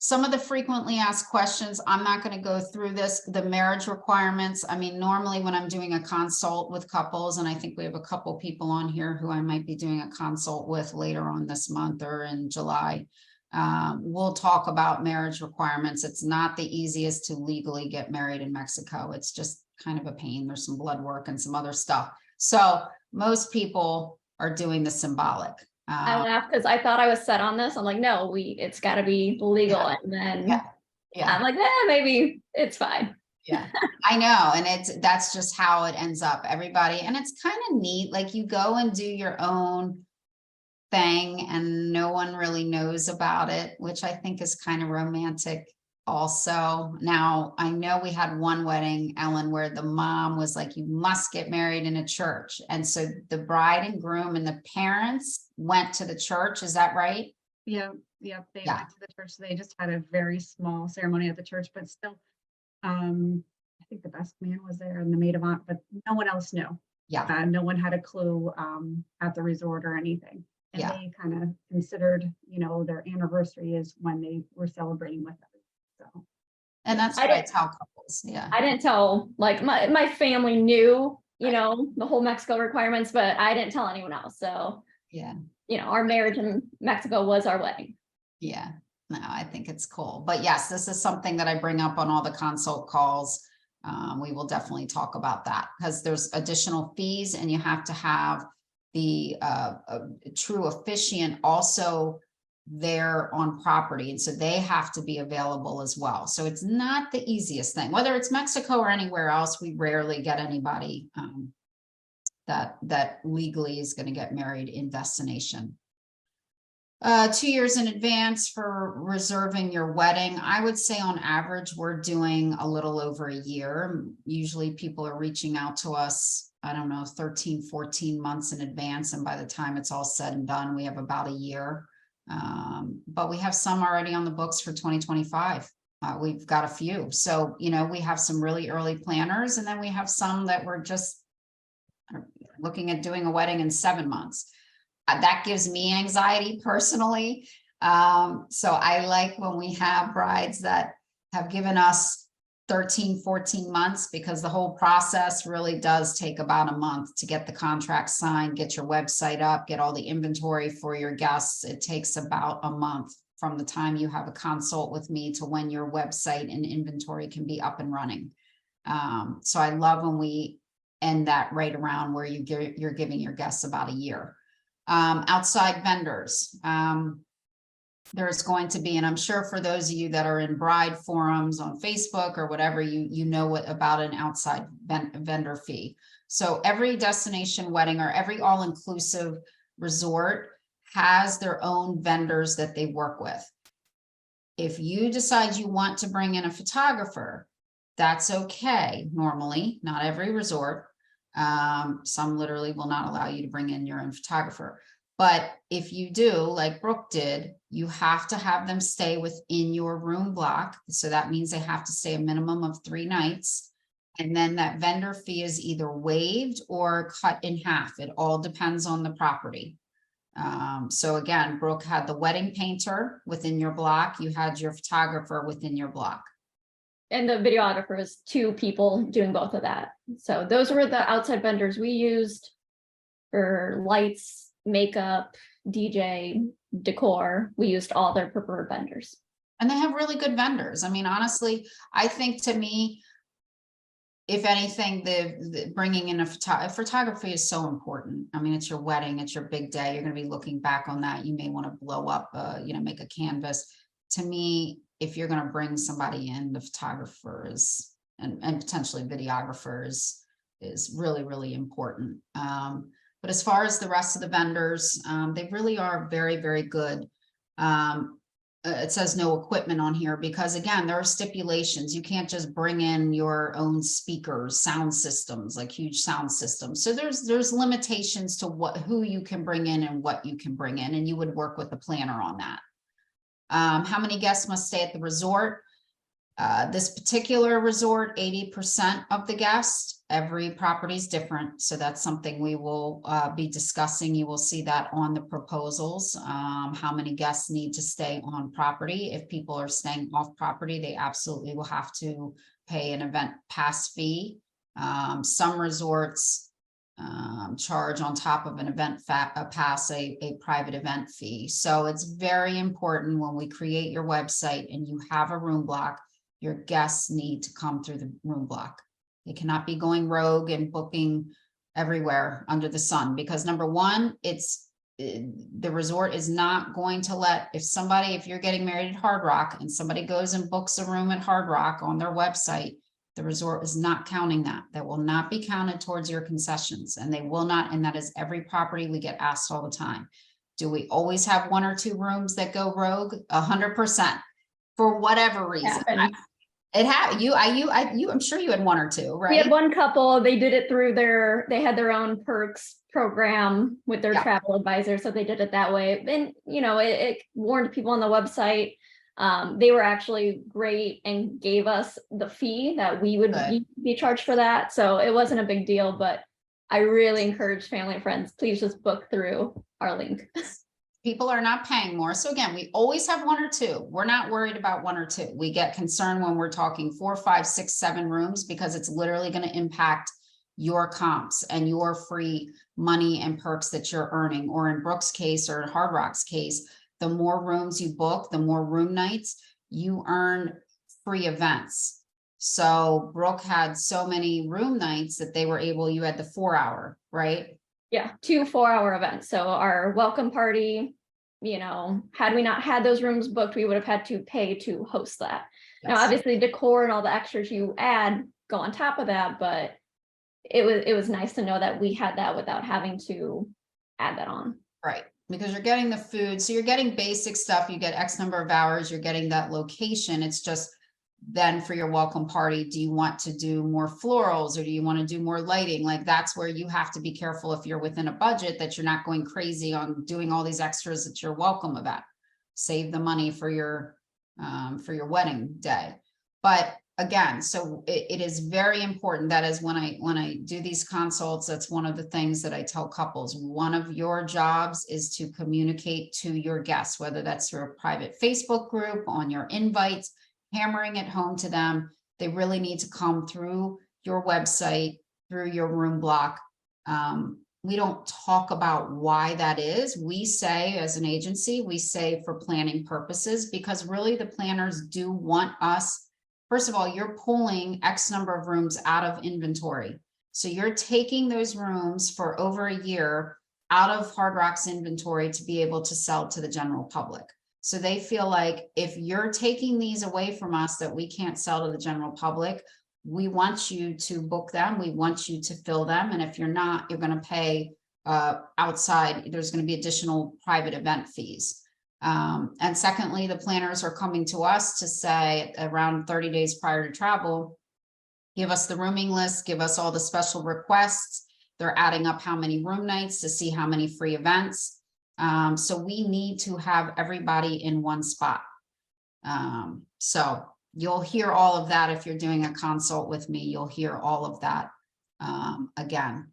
Some of the frequently asked questions, I'm not going to go through this, the marriage requirements. I mean, normally when I'm doing a consult with couples, and I think we have a couple people on here who I might be doing a consult with later on this month or in July. We'll talk about marriage requirements. It's not the easiest to legally get married in Mexico. It's just kind of a pain. There's some blood work and some other stuff. So most people are doing the symbolic. I laugh because I thought I was set on this. I'm like, no, it's got to be legal. Yeah. And then Yeah. I'm like, maybe it's fine. Yeah, I know. And that's just how it ends up, everybody. And it's kind of neat. Like you go and do your own thing and no one really knows about it, which I think is kind of romantic also. Now, I know we had one wedding, Ellen, where the mom was like, you must get married in a church. And so the bride and groom and the parents went to the church. Is that right? Yeah. They went to the church. They just had a very small ceremony at the church, but still, I think the best man was there and the maid of honor, but no one else knew. Yeah. No one had a clue at the resort or anything. And they kind of considered, their anniversary is when they were celebrating with them. So, and that's what I tell couples. Yeah. I didn't tell, like my family knew, the whole Mexico requirements, but I didn't tell anyone else. So, our marriage in Mexico was our wedding. Yeah, no, I think it's cool. But yes, this is something that I bring up on all the consult calls. We will definitely talk about that because there's additional fees and you have to have the true officiant also there on property. And so they have to be available as well. So it's not the easiest thing, whether it's Mexico or anywhere else. We rarely get anybody that legally is going to get married in destination. 2 years in advance for reserving your wedding. I would say on average, we're doing a little over a year. Usually people are reaching out to us, I don't know, 13, 14 months in advance. And by the time it's all said and done, we have about a year. But we have some already on the books for 2025. We've got a few. So, we have some really early planners, and then we have some that we're just looking at doing a wedding in 7 months. That gives me anxiety personally. So I like when we have brides that have given us 13, 14 months, because the whole process really does take about a month to get the contract signed, get your website up, get all the inventory for your guests. It takes about a month from the time you have a consult with me to when your website and inventory can be up and running. So I love when we end that right around where you're giving your guests about a year. Outside vendors, there's going to be, and I'm sure for those of you that are in bride forums on Facebook or whatever, you know what about an outside vendor fee. So every destination wedding or every all-inclusive resort has their own vendors that they work with. If you decide you want to bring in a photographer, that's okay. Normally, not every resort. Some literally will not allow you to bring in your own photographer. But if you do, like Brooke did, you have to have them stay within your room block. So that means they have to stay a minimum of 3 nights. And then that vendor fee is either waived or cut in half. It all depends on the property. So again, Brooke had the wedding painter within your block. You had your photographer within your block. And the videographer is 2 people doing both of that. So those were the outside vendors we used for lights, makeup, DJ, decor. We used all their preferred vendors. And they have really good vendors. I mean, honestly, I think to me, if anything, the bringing in a photography is so important. I mean, it's your wedding, it's your big day. You're going to be looking back on that. You may want to blow up, make a canvas. To me, if you're going to bring somebody in, the photographers and potentially videographers is really, really important. But as far as the rest of the vendors, they really are very, very good. It says no equipment on here because, again, there are stipulations. You can't just bring in your own speakers, sound systems, like huge sound systems. So there's limitations to who you can bring in and what you can bring in, and you would work with the planner on that. How many guests must stay at the resort? This particular resort, 80% of the guests, every property is different. So that's something we will be discussing. You will see that on the proposals, how many guests need to stay on property. If people are staying off property, they absolutely will have to pay an event pass fee. Some resorts charge on top of an event pass a private event fee. So it's very important when we create your website and you have a room block, your guests need to come through the room block. They cannot be going rogue and booking everywhere under the sun, because number one, the resort is not going to let, if you're getting married at Hard Rock and somebody goes and books a room at Hard Rock on their website, the resort is not counting that. That will not be counted towards your concessions, and they will not. And that is every property. We get asked all the time. Do we always have one or two rooms that go rogue? 100%. For whatever reason. It happened. I'm sure you had one or two, right? We had one couple, they did it through they had their own perks program with their travel advisor. So they did it that way. And, it warned people on the website. They were actually great and gave us the fee that we would be charged for that. So it wasn't a big deal, but I really encourage family and friends, please just book through our link. People are not paying more. So again, we always have one or two. We're not worried about one or two. We get concerned when we're talking 4, 5, 6, 7 rooms, because it's literally going to impact your comps and your free money and perks that you're earning. Or in Brooke's case, or in Hard Rock's case, the more rooms you book, the more room nights you earn free events. So Brooke had so many room nights that you had the 4-hour, right? Yeah, 2 4-hour events. So our welcome party, had we not had those rooms booked, we would have had to pay to host that. Yes. Now, obviously, decor and all the extras you add go on top of that, but it was nice to know that we had that without having to add that on. Right, because you're getting the food, so you're getting basic stuff. You get X number of hours. You're getting that location. It's just then for your welcome party, do you want to do more florals, or do you want to do more lighting? Like, that's where you have to be careful, if you're within a budget, that you're not going crazy on doing all these extras that you're welcome about. Save the money for your wedding day. But again, so it is very important. That is when I do these consults, that's one of the things that I tell couples. One of your jobs is to communicate to your guests, whether that's through a private Facebook group, on your invites, hammering it home to them. They really need to come through your website, through your room block. We don't talk about why that is. We say, as an agency, we say for planning purposes, because really the planners do want us. First of all, you're pulling X number of rooms out of inventory. So you're taking those rooms for over a year out of Hard Rock's inventory to be able to sell to the general public. So they feel like, if you're taking these away from us that we can't sell to the general public, we want you to book them. We want you to fill them. And if you're not, you're going to pay outside. There's going to be additional private event fees. And secondly, the planners are coming to us to say, around 30 days prior to travel, give us the rooming list, give us all the special requests. They're adding up how many room nights to see how many free events. So we need to have everybody in one spot. So you'll hear all of that if you're doing a consult with me. You'll hear all of that again.